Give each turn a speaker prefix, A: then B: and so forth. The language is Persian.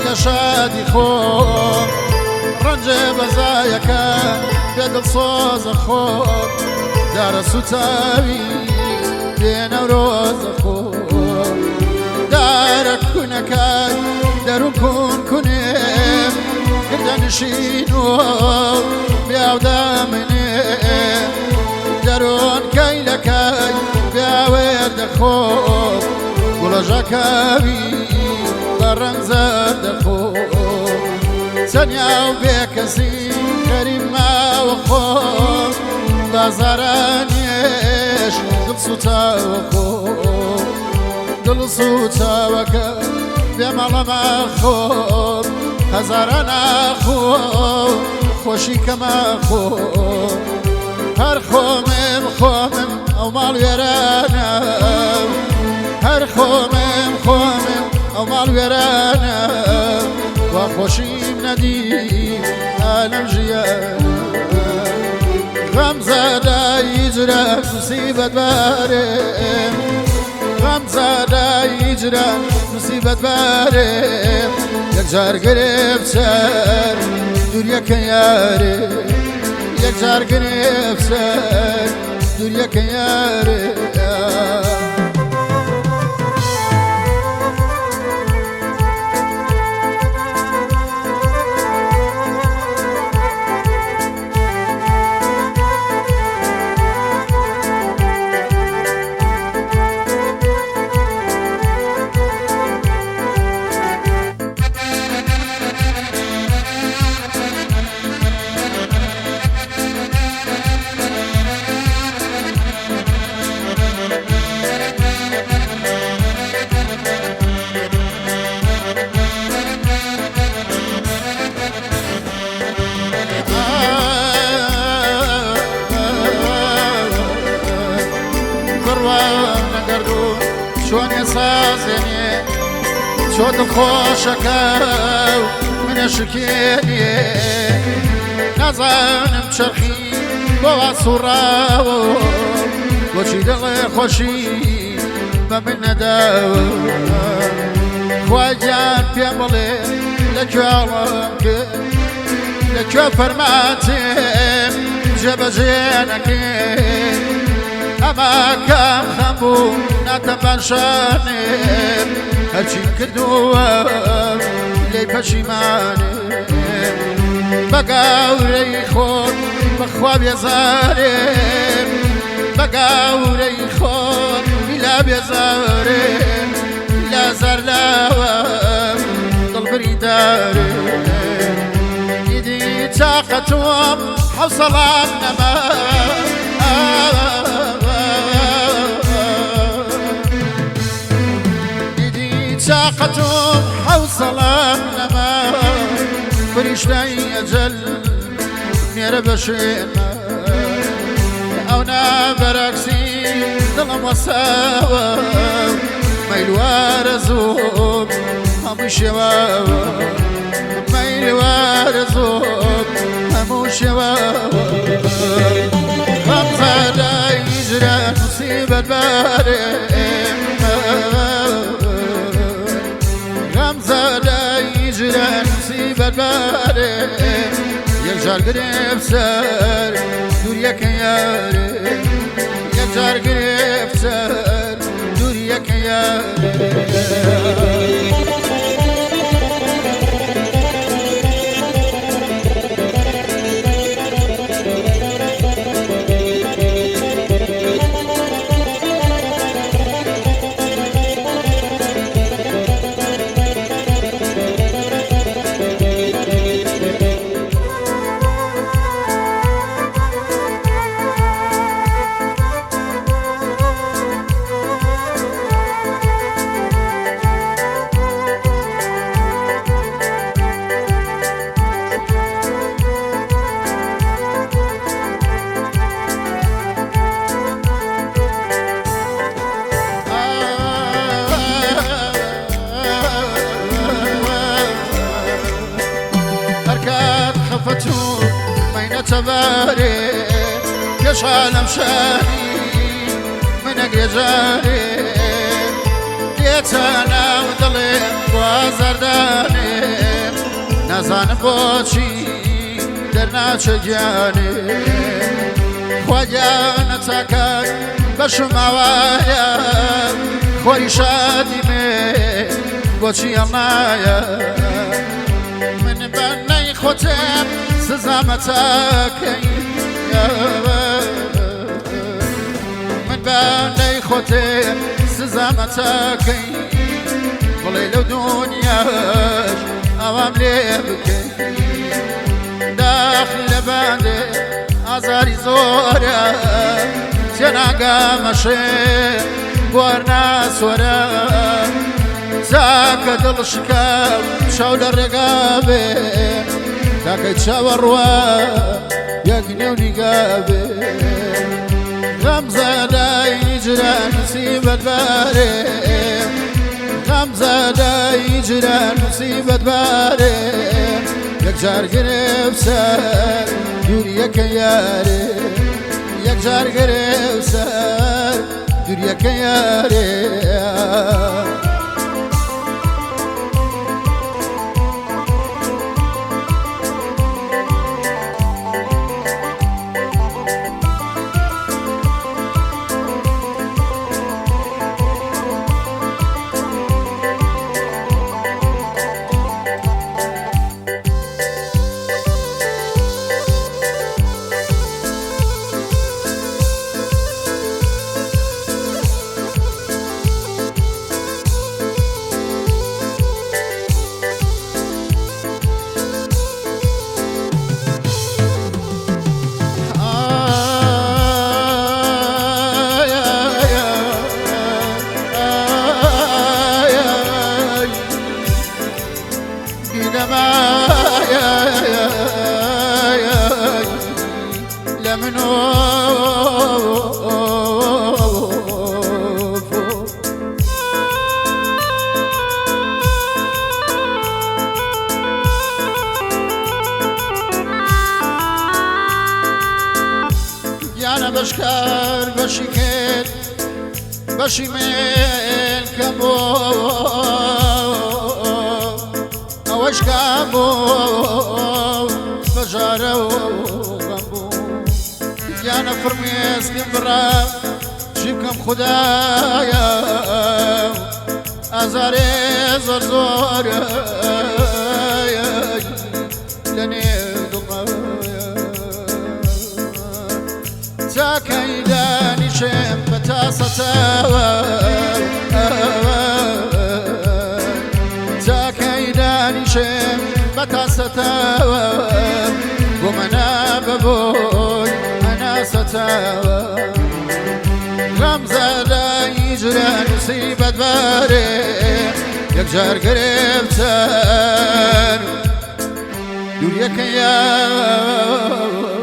A: لە شادی خۆم ڕەنجە بەزایەکە بێ دڵسۆزە خۆم دارە سوتاوی دێنە ڕۆزە خۆم دارە کوونەکەی دەروون کون کونێم گردە نشین و بیاودە منێم دەرۆن کەیلەکەی بیاوێر دەخۆم گوڵەژەکەوی بە ڕەنگ زەردە خۆم چەنیا و بێکەسی غەریب ماوە خۆم بازارانیش دڵ سوتاوە خۆم دڵ سوتاوەکە بێمەڵەمە خۆم هەزارە ناخۆم خۆشی کەمە خۆم هەر خۆمم خۆمم ئەو ماڵ وێرانم هەر خۆمم خۆمم ئەو ماڵ وێرانم وا خۆشیم نەدی ئالەم ژیانە غەمزادای هیجران موسیبەت بارێم غەمزادای هیجران موسیبەت بارێم یەکجار گرفت سەر دووریەکە یارێ یەکجار گرفت سەر دووریەکە یارێ چۆن ێسازێنێ چۆ دڵخۆشەکە و منە شکێنێ نازانم چەرخی بۆوا سوڕاوە بۆچی دڵێ خۆشی بە من نەداوە خوای گیان پێم بڵێ لەکوێڵم کرد لەکوێ فەرماتێم جێبەجێ نەکرد ئەمە کام خەم بوو ناتەپەنشانێم هەرچی کردووە لێی پەشیمانێم بە گاورەی خۆت بەخوا بێزارێم بە گاورەی خۆت بیلا بێزارێم لا زەر لاوەم دڵبری دارێم دیدی چاقەتۆم حەوسەڵام نەما چاقەتۆم حەوسەڵام نەما فریشتەی ئەجەل نێرە بەشێمە ئەو نابەرەکسی دڵم وەساوە مەیلوارە زۆر هەموو شێواوە مەیلوارە زۆر هەموو شێواوە غەمزادای هیجران موسیبەت بارێم غەمزادای هیجران موسیبەت بارێم یەکجار گرفت سەر دووریەکە یارێ یەکجار گرفت سەر دووریەکە یارێ تباري يش عالم شاني منك يا جاري يا دێتە ناو دڵێ بازاردانێ نازانم بۆچی دەرناچە گیانێ خواگیانە تاکات بەشم ئاوایە خۆری شادی مێ بۆچی ئەمایە من بەنەی خۆتم سزامە تاکەی من بەنەی خۆتم سزامە تاکەی بڵێ لەو دنیاش ئەوام لێ بکەی داخل لە بەندێ ئازاری زۆرە تێناگەمەشێ بوار ناسوەرە چاکە دڵ شکاو شاو لە ڕێگا بێ تاکەی چاوە ڕوە یەک نێو نیگا بێ غەمزەدای جران موسیبەت بارێ غەمزەدای جران موسیبەت بارێ یەکجار گرێو سەر دووریەکە یارێ یەکجار گرێو سەر دووریەکە یارێ یانە بەشکار بەشی کرد بەشی من کەم بۆ ئەوەش کام بۆ بەژارە و غەم بوو یانە فڕمێسکم بڕا چی بکەم خودایە ئازارێ زۆر زۆرە لە نێو دڵمەوە تاکەی دانیشم بە تاسەتەوە تاکەی دانیشم بە تاسەتەوە بۆ مەنا بەبۆی هەناسەتەوە غەمزەدای جران موسیبەت بارێ یەکجار گرێبتەر دووریەکە یارێ